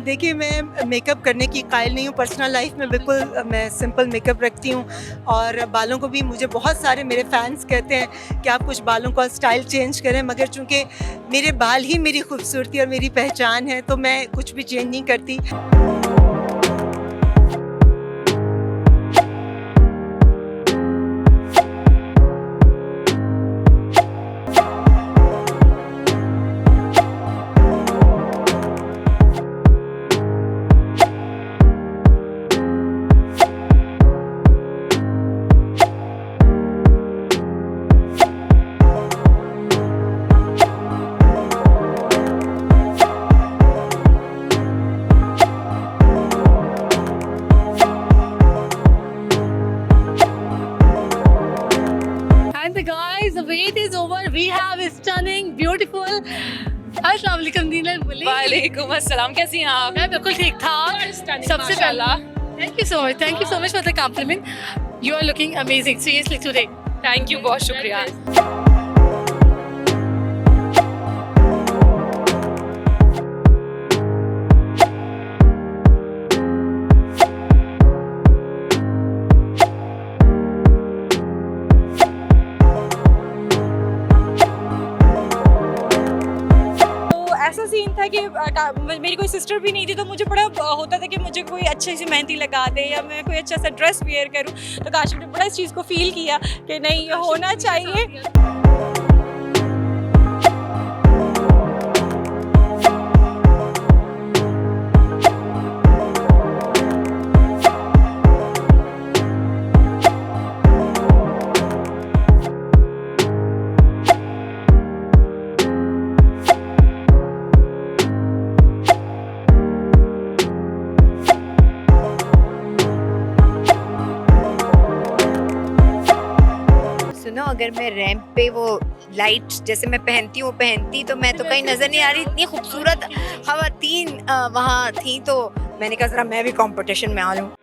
देखिए, मैं मेकअप करने की कायल नहीं हूँ। पर्सनल लाइफ में बिल्कुल मैं सिंपल मेकअप रखती हूँ और बालों को भी मुझे बहुत सारे मेरे फैंस कहते हैं कि आप कुछ बालों का स्टाइल चेंज करें, मगर चूँकि मेरे बाल ही मेरी खूबसूरती और मेरी पहचान है, तो मैं कुछ भी चेंज नहीं करती। And the guys, the wait is over. We have a stunning, beautiful. अस्सलाम वालेकुम दीना बोली। वालेकुम अस्सलाम, कैसी हैं आप? मैं बिल्कुल ठीक ठाक। सबसे पहला thank you so much for the compliment. You are looking amazing seriously today. Thank you, बहुत शुक्रिया। ऐसा सीन था कि मेरी कोई सिस्टर भी नहीं थी, तो मुझे बड़ा होता था कि मुझे कोई अच्छी सी मेहंदी लगा दे या मैं कोई अच्छा सा ड्रेस वेयर करूं। तो काशिफ ने बड़ा इस चीज़ को फील किया कि नहीं, ये होना चाहिए। सुनो, अगर मैं रैंप पे वो लाइट जैसे मैं पहनती हूँ पहनती तो मैं तो कहीं नजर नहीं आ रही। इतनी खूबसूरत खवातीन वहाँ थी, तो मैंने कहा जरा मैं भी कंपटीशन में आ जाऊँ।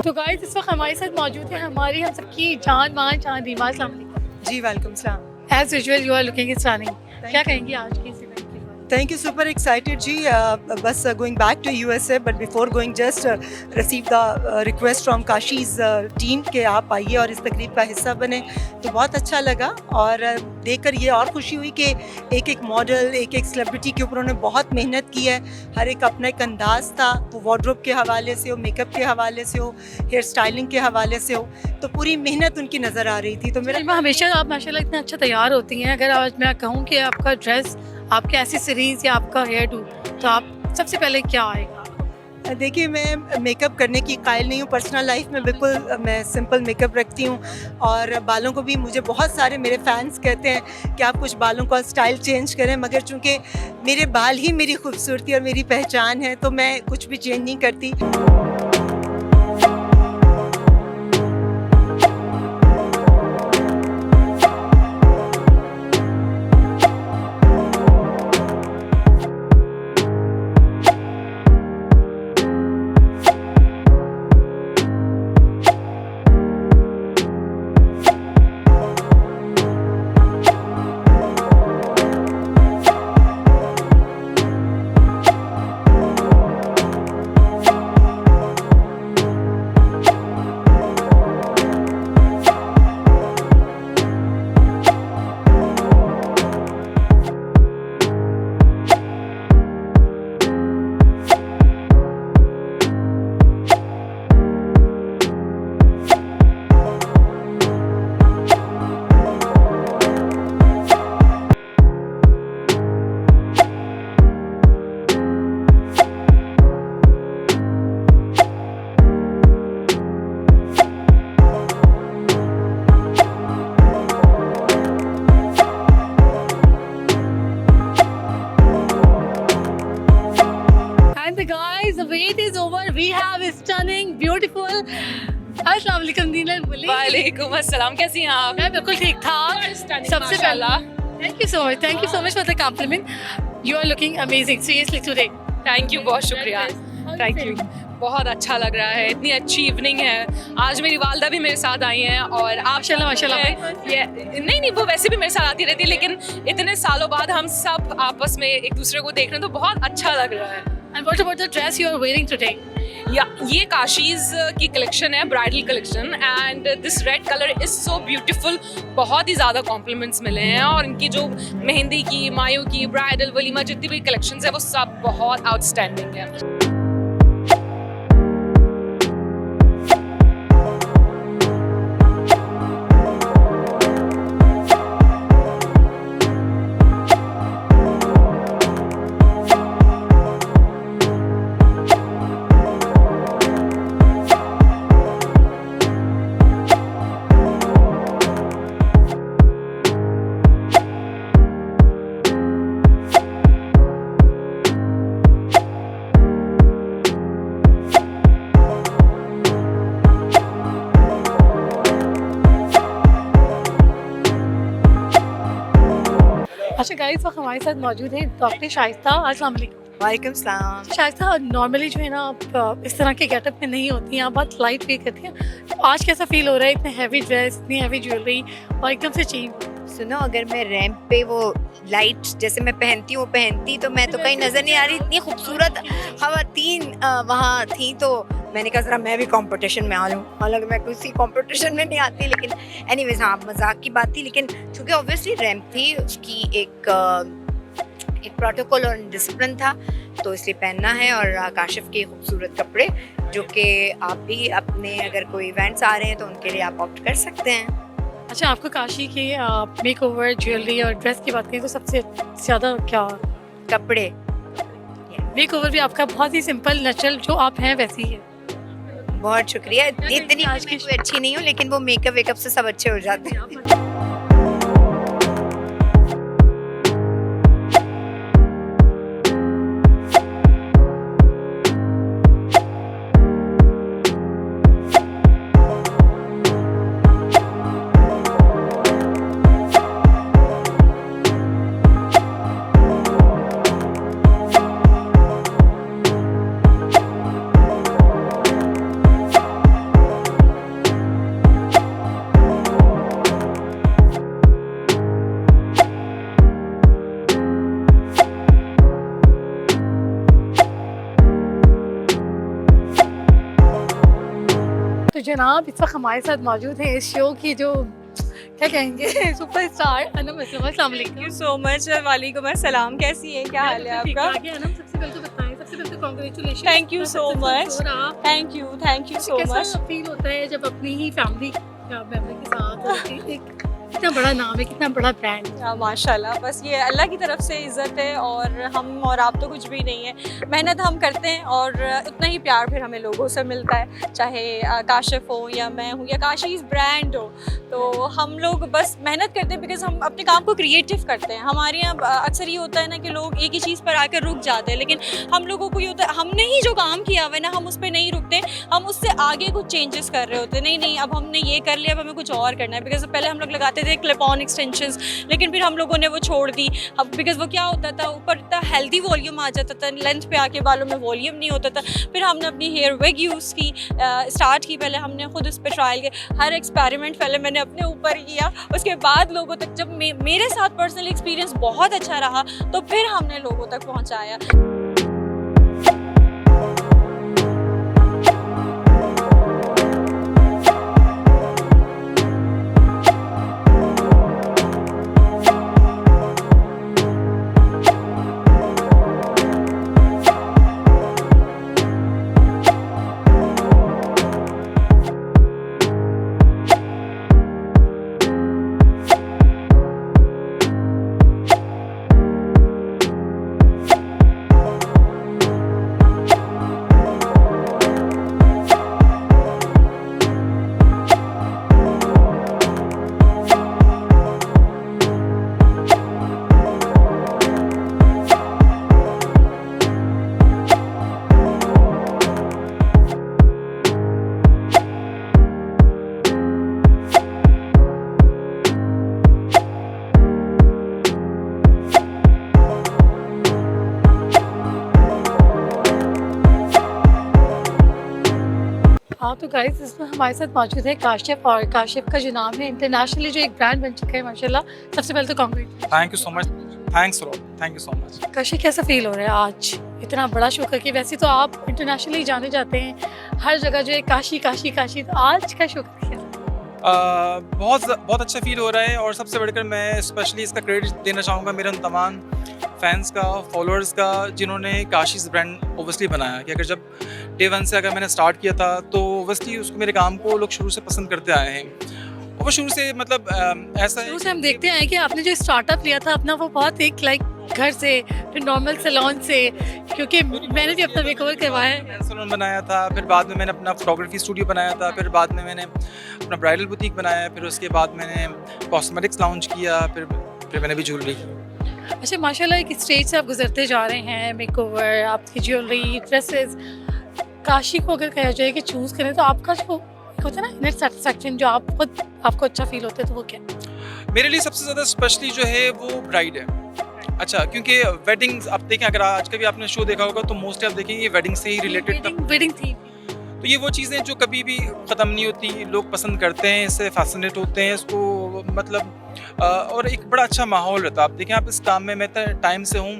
तो गाइस, इस वक्त हमारे साथ मौजूद है हमारी हम सबकी जान मान जान रीमा। अस्सलाम वालेकुम। जी, वालेकुम सलाम। As usual you are looking stunning. क्या कहेंगी आज की इस इवेंट के बारे में? थैंक यू, सुपर एक्साइटेड जी। बस going back to USA, but before going just receive the request from Kashi's team कि आप आइए और इस तकरीब का हिस्सा बने, तो बहुत अच्छा लगा। और देखकर ये और खुशी हुई कि एक एक मॉडल, एक एक सेलिब्रिटी के ऊपर उन्होंने बहुत मेहनत की है। हर एक अपना एक अंदाज़ था, वो वार्डरोब के हवाले से हो, मेकअप के हवाले से हो, हेयर स्टाइलिंग के हवाले से हो, तो पूरी मेहनत उनकी नज़र आ रही थी। तो मेरा रीमा, हमेशा आप माशाल्लाह इतना अच्छा तैयार होती हैं। अगर आज मैं कहूँ कि आपका ड्रेस, आपके एक्सेसरीज या आपका हेयर डू, तो आप सबसे पहले क्या आएगा? देखिए, मैं मेकअप करने की कायल नहीं हूँ। पर्सनल लाइफ में बिल्कुल मैं सिंपल मेकअप रखती हूँ और बालों को भी मुझे बहुत सारे मेरे फैंस कहते हैं कि आप कुछ बालों का स्टाइल चेंज करें, मगर चूँकि मेरे बाल ही मेरी खूबसूरती और मेरी पहचान है, तो मैं कुछ भी चेंज नहीं करती। makeover we have is stunning, beautiful. अस्सलाम वालेकुम दीना बोली। वालेकुम अस्सलाम, कैसी हैं आप? मैं बिल्कुल ठीक ठाक। सबसे पहला thank you so much for the compliment. You are looking amazing seriously today. Thank you, बहुत शुक्रिया। थैंक यू, बहुत अच्छा लग रहा है, इतनी अच्छी इवनिंग है। आज मेरी वालदा भी मेरे साथ आई हैं और आप माशाल्लाह। ये नहीं वो वैसे भी मेरे साथ आती रहती है, लेकिन इतने सालों बाद हम सब आपस में एक दूसरे को देख रहे हैं तो बहुत अच्छा लग रहा है। And what about the dress you are wearing today? या ये काशीज की कलेक्शन है, bridal collection, and this red colour is so beautiful. बहुत ही ज़्यादा कॉम्प्लीमेंट्स मिले हैं और इनकी जो मेहंदी की, मायों की, ब्राइडल, वलीमा जितनी भी कलेक्शंस है वो सब बहुत आउटस्टैंडिंग है। अच्छा गाइस, वक्त हमारे साथ मौजूद है डॉक्टर शाइस्ता। अस्सलाम वालेकुम। वालेकुम सलाम। शाइस्ता, नॉर्मली जो है ना आप इस तरह के गेटअप में नहीं होती हैं, आप बहुत लाइट वेट करती हैं। तो आज कैसा फील हो रहा है, इतने हैवी ड्रेस, इतनी हैवी ज्वेलरी और एकदम से चीप? सुनो, अगर मैं रैंप पे वो लाइट जैसे मैं पहनती तो मैं तो कहीं नजर नहीं आ रही। इतनी खूबसूरत खवातीन वहाँ थी तो मैंने कहा जरा मैं भी कंपटीशन में आ जाऊँ। हालांकि मैं किसी कंपटीशन में नहीं आती, लेकिन एनीवेज हाँ, मजाक की बात थी। लेकिन चूँकि ऑब्वियसली रैंप थी, उसकी एक प्रोटोकॉल और डिसिप्लिन था, तो इसलिए पहनना है। और काशिफ के खूबसूरत कपड़े जो कि आप भी अपने अगर कोई इवेंट्स आ रहे हैं तो उनके लिए आप ऑप्ट कर सकते हैं। अच्छा, आपको काशी की मेकओवर, ज्वेलरी और ड्रेस की बात करें तो सबसे ज़्यादा क्या? कपड़े। मेकओवर भी आपका बहुत ही सिंपल, नेचुरल, जो आप हैं वैसी है। बहुत शुक्रिया। इतनी आज की कोई अच्छी नहीं हूँ, लेकिन वो मेकअप वेकअप से सब अच्छे हो जाते हैं। तो जनाब, इस वक्त हमारे साथ मौजूद है इस शो की जो क्या कहेंगे सुपरस्टार अनम अस्लम। अस्सलाम वालेकुम। Thank you so much. वालेकुम अस्सलाम। कैसी है, क्या हाल है आपका? अनम, सबसे पहले तो बताएं, सबसे पहले तो congratulation. Thank you so much. Thank you so much. कैसा फील होता है जब अपनी ही फैमिली मेंबर के साथ एक कितना बड़ा नाम है, कितना बड़ा ब्रांड? माशाल्लाह, बस ये अल्लाह की तरफ से इज़्ज़त है और हम और आप तो कुछ भी नहीं है। मेहनत हम करते हैं और इतना ही प्यार फिर हमें लोगों से मिलता है, चाहे काशिफ हो या मैं हूँ या काशीज़ ब्रांड हो। तो हम लोग बस मेहनत करते हैं बिकॉज हम अपने काम को क्रिएटिव करते हैं। हमारे यहाँ अक्सर ये होता है ना कि लोग एक ही चीज़ पर आकर रुक जाते हैं, लेकिन हम लोगों को ये होता है हमने ही जो काम किया हुआ है ना, हम उस पर नहीं रुकते, हम उससे आगे कुछ चेंजेस कर रहे होते हैं। नहीं, अब हमने ये कर लिया, अब हमें कुछ और करना है। बिकॉज पहले हम लोग लगाते थे क्लिप ऑन एक्सटेंशंस, लेकिन फिर हम लोगों ने वो छोड़ दी। अब बिकॉज वो क्या होता था, ऊपर इतना हेल्दी वॉल्यूम आ जाता था, लेंथ पे आके बालों में वॉल्यूम नहीं होता था। फिर हमने अपनी हेयर विग यूज़ की, स्टार्ट की। पहले हमने खुद उस पर ट्रायल किया, हर एक्सपेरिमेंट पहले मैंने अपने ऊपर किया, उसके बाद लोगों तक जब मेरे साथ पर्सनल एक्सपीरियंस बहुत अच्छा रहा तो फिर हमने लोगों तक पहुँचाया। हाँ तो गाइस इसमें हमारे साथ मौजूद है काशिफ, और काशिफ का जो नाम है इंटरनेशनली जो एक ब्रांड बन चुका है माशाल्लाह। सबसे पहले तो congratulation. Thank you so much, thanks a lot, thank you so much. Kashif कैसा फील हो रहा है आज इतना बड़ा शो करके? वैसे तो आप इंटरनेशनली जाने जाते हैं, हर जगह जो है काशी काशी काशी, तो आज का शो करके बहुत अच्छा फील हो रहा है। और सबसे बढ़कर मैं स्पेशली इसका क्रेडिट देना चाहूँगा मेरे उन तमाम फैंस का, फॉलोअर्स का, जिन्होंने काशीज़ ब्रांड ओबियसली बनाया। कि अगर जब डे वन से अगर मैंने स्टार्ट किया था तो ओबियसली उसको, मेरे काम को लोग शुरू से पसंद करते आए हैं। और वो शुरू से मतलब ऐसा है शुरू से हम देखते हैं कि आपने जो स्टार्टअप लिया था अपना, वो बहुत एक लाइक घर से फिर नॉर्मल सैलून से, क्योंकि मैंने भी अपना मेकओवर करवाया है। सैलून बनाया था, फिर बाद में मैंने अपना फोटोग्राफी स्टूडियो बनाया था, फिर बाद में मैंने अपना ब्राइडल बुटीक बनाया, फिर उसके बाद मैंने कॉस्मेटिक्स लॉन्च किया, फिर मैंने भी ज्वेलरी की। अच्छा माशाल्लाह, एक स्टेज से आप गुजरते जा रहे हैं, मेकओवर, आपकी ज्वेलरी, ड्रेसेस। काशी को अगर कहा जाए कि चूज़ करें तो आपका जो होता है ना इनर सेटिस्फैक्शन, जो आप खुद आपको अच्छा फील होता है, तो वो क्या? मेरे लिए सबसे ज़्यादा स्पेशली जो है वो ब्राइड है। अच्छा, क्योंकि वेडिंग्स आप देखें, अगर आज का भी आपने शो देखा होगा तो मोस्टली आप देखेंगे वेडिंग से ही रिलेटेड। वेडिंग थी तो ये वो चीज़ें जो कभी भी ख़त्म नहीं होती, लोग पसंद करते हैं, इससे फैसिनेट होते हैं, इसको मतलब और एक बड़ा अच्छा माहौल रहता है। आप देखें, आप इस काम में मैं टाइम से हूँ,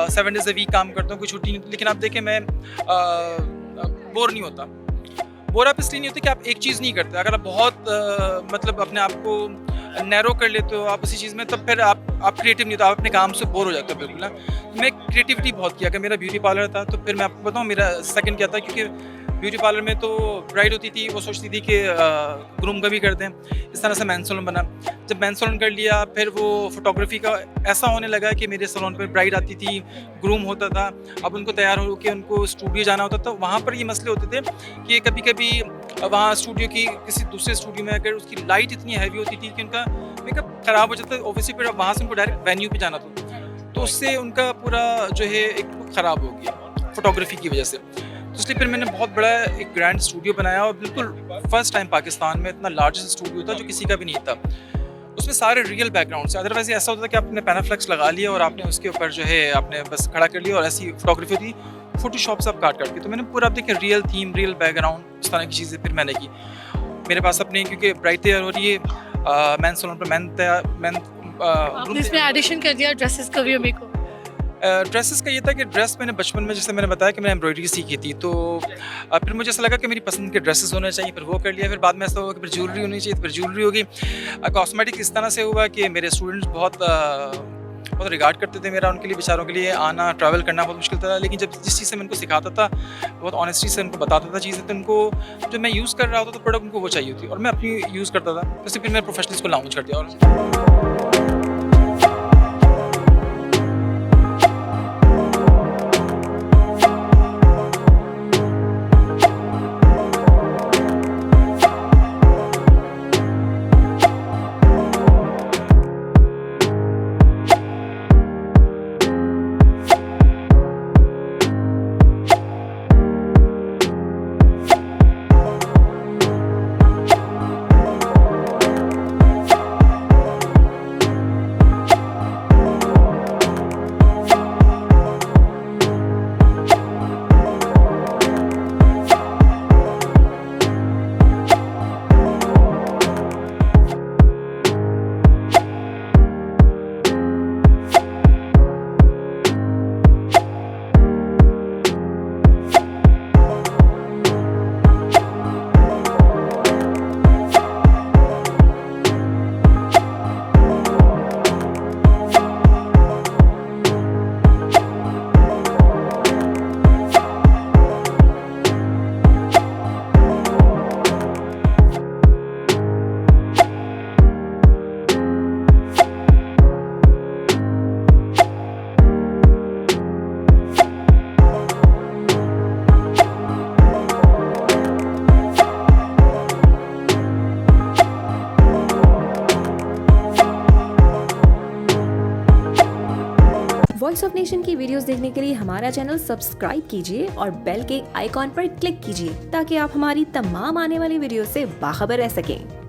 7 डेज़ अ वीक काम करता हूँ, कोई छुट्टी नहीं होती, लेकिन आप देखें मैं बोर नहीं होता। बोर आप इसलिए नहीं होते कि आप एक चीज़ नहीं करते। अगर आप बहुत मतलब अपने आप को नैरो कर लेते हो आप उसी चीज़ में, तब फिर आप क्रिएटिव नहीं होता, आप अपने काम से बोर हो जाते हो बिल्कुल ना। मैं क्रिएटिविटी बहुत किया। अगर मेरा ब्यूटी पार्लर था तो फिर मैं आपको बताऊँ मेरा सेकंड क्या था, क्योंकि ब्यूटी पार्लर में तो ब्राइड होती थी, वो सोचती थी कि ग्रूम का भी कर दें। इस तरह से मेंस सैलून बना। जब मेंस सैलून कर लिया, फिर वो फोटोग्राफी का ऐसा होने लगा कि मेरे सैलून पर ब्राइड आती थी, ग्रूम होता था, अब उनको तैयार हो के उनको स्टूडियो जाना होता था। वहाँ पर ये मसले होते थे कि कभी कभी वहाँ स्टूडियो की किसी दूसरे स्टूडियो में अगर उसकी लाइट इतनी हैवी होती थी कि उनका मेकअप ख़राब हो जाता, ओबियसली फिर वहाँ से उनको डायरेक्ट वेन्यू पे जाना था, तो उससे उनका पूरा जो है एक ख़राब हो गया फोटोग्राफी की वजह से। तो इसलिए फिर मैंने बहुत बड़ा एक ग्रैंड स्टूडियो बनाया, और बिल्कुल फर्स्ट टाइम पाकिस्तान में इतना लार्जेस्ट स्टूडियो था जो किसी का भी नहीं था। उसमें सारे रियल बैकग्राउंड से, अदरवाइज ऐसा होता था कि आपने पैनाफ्लेक्स लगा लिया और आपने उसके ऊपर जो है आपने बस खड़ा कर लिया, और ऐसी फोटोग्राफी थी फोटोशॉप से आप काट के। तो मैंने पूरा आप देखिए रियल थीम, रियल बैकग्राउंड, इस तरह की चीज़ें फिर मैंने की। मेरे पास अपने, क्योंकि ब्राइड तैयार हो रही है, मैन सैलून पर आपने इसमें एडिशन कर दिया ड्रेसेस का भी मेकओवर। ड्रेसेस का ये था कि ड्रेस मैंने बचपन में, जैसे मैंने बताया कि मैंने एम्ब्रॉयडरी सीखी थी, तो फिर मुझे ऐसा लगा कि मेरी पसंद के ड्रेसेस होने चाहिए, फिर वो कर लिया। फिर बाद में ऐसा हुआ कि फिर ज्वेलरी होनी चाहिए, फिर ज्वेलरी होगी। कॉस्मेटिक्स इस तरह से हुआ कि मेरे स्टूडेंट्स बहुत रिगार्ड करते थे मेरा, उनके लिए बेचारों के लिए आना ट्रैवल करना बहुत मुश्किल था। लेकिन जब जिस चीज़ से मैं उनको सिखाता था, बहुत ऑनेस्टी से उनको बताता था चीज़ें, तो उनको जो मैं यूज़ कर रहा होता तो प्रोडक्ट उनको वो चाहिए थी, और मैं अपनी यूज़ करता था। तो फिर मैंने प्रोफेशनल्स को लॉन्च कर दिया। और वॉइस ऑफ नेशन की वीडियोस देखने के लिए हमारा चैनल सब्सक्राइब कीजिए और बेल के आइकॉन पर क्लिक कीजिए ताकि आप हमारी तमाम आने वाली वीडियो से बाखबर रह सकें।